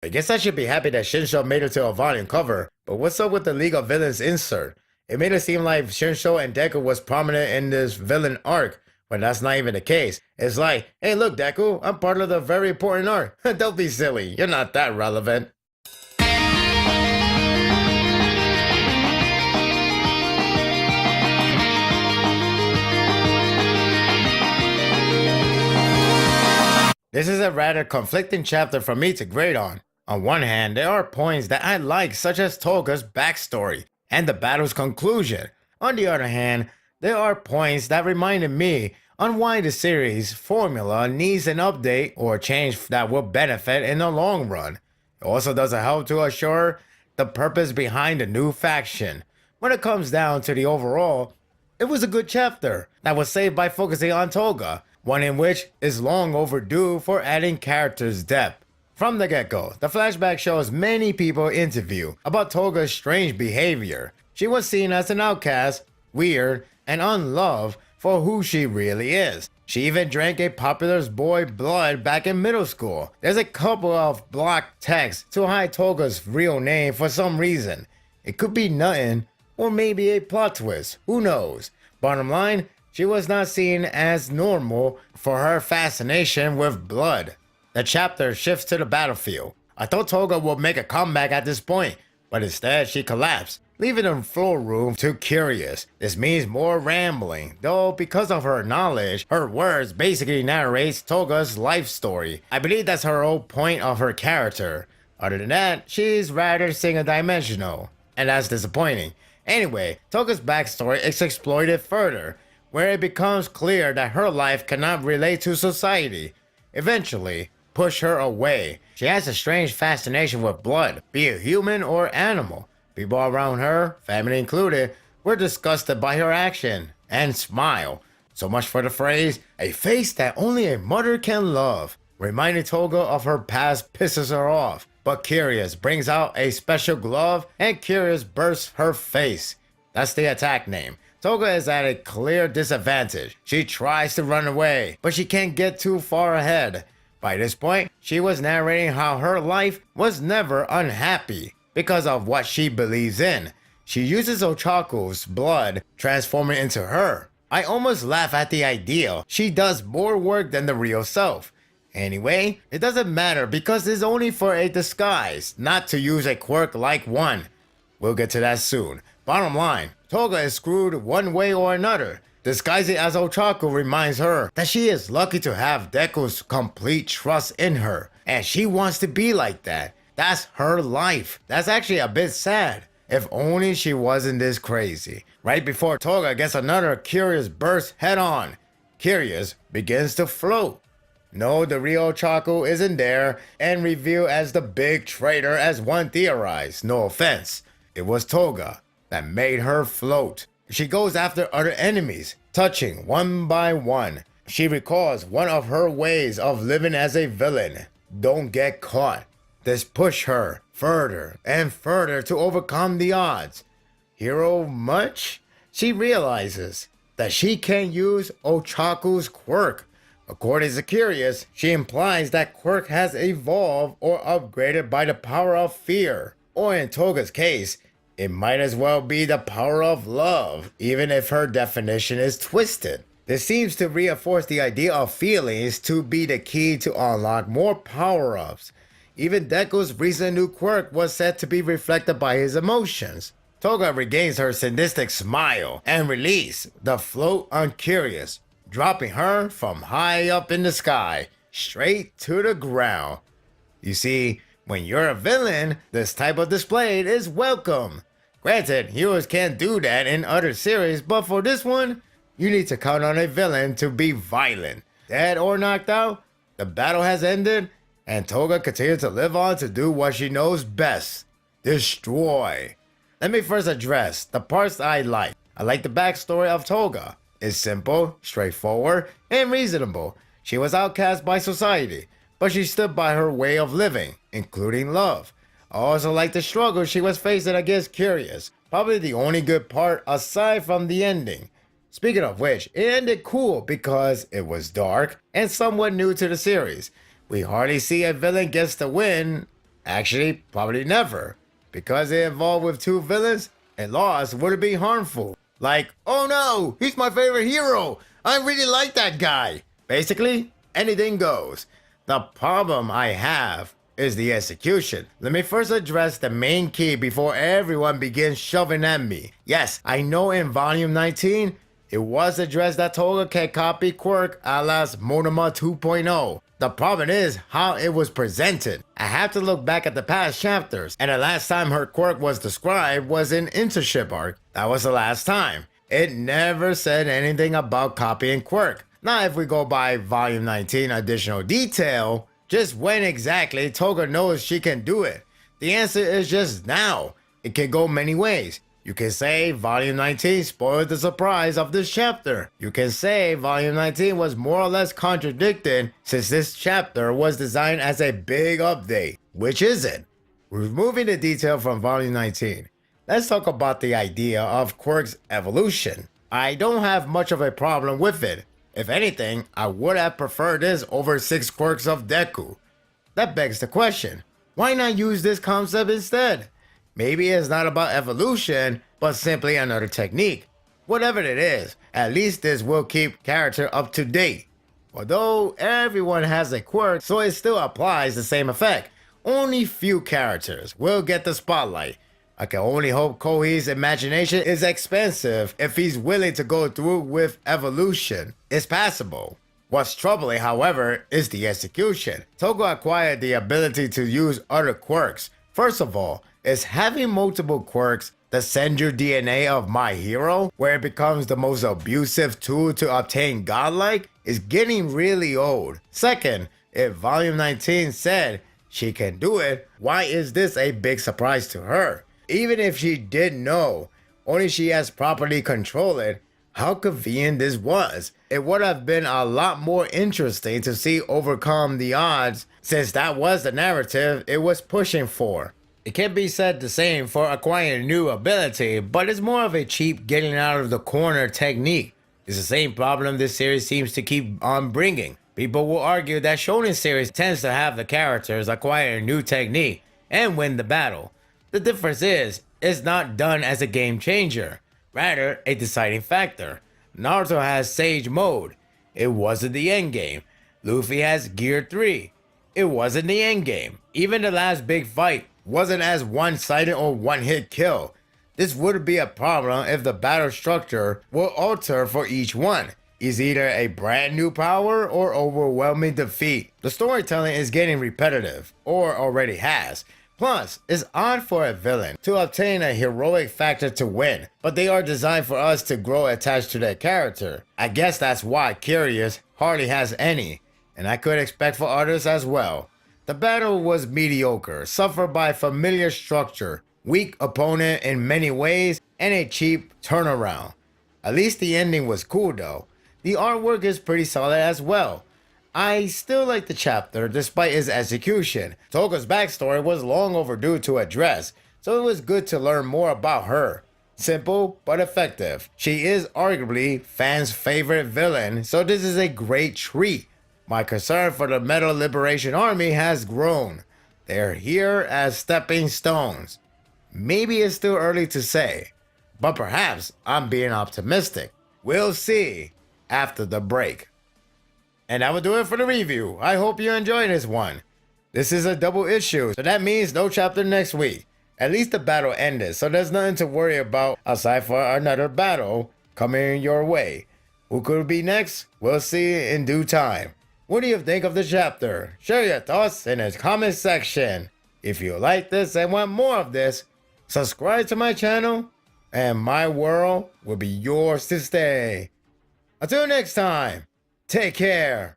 I guess I should be happy that Shinsho made it to a volume cover, but what's up with the League of Villains insert? It made it seem like Shinsho and Deku was prominent in this villain arc, when that's not even the case. It's like, hey look Deku, I'm part of the very important arc. Don't be silly, you're not that relevant. This is a rather conflicting chapter for me to grade on. On one hand, there are points that I like, such as Toga's backstory and the battle's conclusion. On the other hand, there are points that reminded me on why the series formula needs an update or change that will benefit in the long run. It also doesn't help to assure the purpose behind the new faction. When it comes down to the overall, it was a good chapter that was saved by focusing on Toga, one in which is long overdue for adding characters' depth. From the get-go, the flashback shows many people interview about Toga's strange behavior. She was seen as an outcast, weird, and unloved for who she really is. She even drank a popular boy blood back in middle school. There's a couple of blocked texts to hide Toga's real name for some reason. It could be nothing, or maybe a plot twist, who knows. Bottom line, she was not seen as normal for her fascination with blood. The chapter shifts to the battlefield. I thought Toga would make a comeback at this point, but instead she collapsed, leaving the floor room to Curious. This means more rambling, though because of her knowledge, her words basically narrates Toga's life story. I believe that's her whole point of her character. Other than that, she's rather single-dimensional, and that's disappointing. Anyway, Toga's backstory is exploited further, where it becomes clear that her life cannot relate to society. Eventually, push her away. She has a strange fascination with blood, be it human or animal. People around her, family included, were disgusted by her action and smile. So much for the phrase, a face that only a mother can love. Reminding Toga of her past pisses her off, but Curious brings out a special glove and Curious bursts her face. That's the attack name. Toga is at a clear disadvantage. She tries to run away, but she can't get too far ahead. By this point, she was narrating how her life was never unhappy because of what she believes in. She uses Ochako's blood, transforming into her. I almost laugh at the idea. She does more work than the real self. Anyway, it doesn't matter because it's only for a disguise, not to use a quirk like one. We'll get to that soon. Bottom line, Toga is screwed one way or another. Disguising as Ochako reminds her that she is lucky to have Deku's complete trust in her, and she wants to be like that. That's her life. That's actually a bit sad. If only she wasn't this crazy. Right before Toga gets another Curious burst head on, Curious begins to float. No, the real Ochako isn't there and revealed as the big traitor as one theorized. No offense. It was Toga that made her float. She goes after other enemies, touching one by one. She recalls one of her ways of living as a villain. Don't get caught. This pushed her further and further to overcome the odds. Hero much? She realizes that she can use Ochako's quirk. According to Curious, she implies that quirk has evolved or upgraded by the power of fear. Or in Toga's case, it might as well be the power of love, even if her definition is twisted. This seems to reinforce the idea of feelings to be the key to unlock more power-ups. Even Deku's recent new quirk was said to be reflected by his emotions. Toga regains her sadistic smile and release the float on Curious, dropping her from high up in the sky, straight to the ground. You see, when you're a villain, this type of display is welcome. Granted, heroes can't do that in other series, but for this one, you need to count on a villain to be violent. Dead or knocked out, the battle has ended, and Toga continues to live on to do what she knows best: destroy. Let me first address the parts I like. I like the backstory of Toga. It's simple, straightforward, and reasonable. She was outcast by society, but she stood by her way of living, including love. I also like the struggle she was facing against Curious, probably the only good part aside from the ending. Speaking of which, it ended cool because it was dark and somewhat new to the series. We hardly see a villain gets the win, Actually, probably never. Because it involved with two villains, a loss would be harmful. Like, oh no, he's my favorite hero. I really like that guy. Basically, anything goes. The problem I have is the execution. Let me first address the main key before everyone begins shoving at me. Yes, I know in Volume 19, it was addressed that Toga can copy quirk a la Monoma 2.0. The problem is how it was presented. I have to look back at the past chapters, and the last time her quirk was described was in Internship arc. That was the last time. It never said anything about copying quirk. Now if we go by Volume 19 additional detail, just when exactly Toga knows she can do it? The answer is just now. It can go many ways. You can say Volume 19 spoiled the surprise of this chapter. You can say Volume 19 was more or less contradicted since this chapter was designed as a big update, which isn't. Removing the detail from Volume 19, let's talk about the idea of quirk's evolution. I don't have much of a problem with it. If anything, I would have preferred this over 6 quirks of Deku. That begs the question, why not use this concept instead? Maybe it's not about evolution, but simply another technique. Whatever it is, at least this will keep character up to date. Although everyone has a quirk, so it still applies the same effect. Only few characters will get the spotlight. I can only hope Koi's imagination is expensive if he's willing to go through with evolution. It's passable. What's troubling, however, is the execution. Toga acquired the ability to use other quirks. First of all, is having multiple quirks the Senju DNA of my hero, where it becomes the most abusive tool to obtain godlike, is getting really old. Second, if Volume 19 said she can do it, why is this a big surprise to her? Even if she did know, only she has properly controlled it, how convenient this was. It would have been a lot more interesting to see overcome the odds, since that was the narrative it was pushing for. It can be said the same for acquiring a new ability, but it's more of a cheap getting out of the corner technique. It's the same problem this series seems to keep on bringing. People will argue that shonen series tends to have the characters acquire a new technique and win the battle. The difference is, it's not done as a game changer, rather a deciding factor. Naruto has Sage Mode. It wasn't the endgame. Luffy has Gear 3. It wasn't the endgame. Even the last big fight wasn't as one-sided or one-hit kill. This would be a problem if the battle structure will alter for each one. Is either a brand new power or overwhelming defeat. The storytelling is getting repetitive, or already has. Plus, it's odd for a villain to obtain a heroic factor to win, but they are designed for us to grow attached to their character. I guess that's why Curious hardly has any, and I could expect for others as well. The battle was mediocre, suffered by familiar structure, weak opponent in many ways, and a cheap turnaround. At least the ending was cool though. The artwork is pretty solid as well. I still like the chapter despite its execution. Toga's backstory was long overdue to address, so it was good to learn more about her. Simple but effective. She is arguably fans' favorite villain, so this is a great treat. My concern for the Metal Liberation Army has grown. They're here as stepping stones. Maybe it's still early to say, but perhaps I'm being optimistic. We'll see after the break. And that will do it for the review. I hope you enjoyed this one. This is a double issue, so that means no chapter next week. At least the battle ended, so there's nothing to worry about aside for another battle coming your way. Who could be next? We'll see in due time. What do you think of the chapter? Share your thoughts in the comment section. If you like this and want more of this, subscribe to my channel, and my world will be yours to stay. Until next time, take care.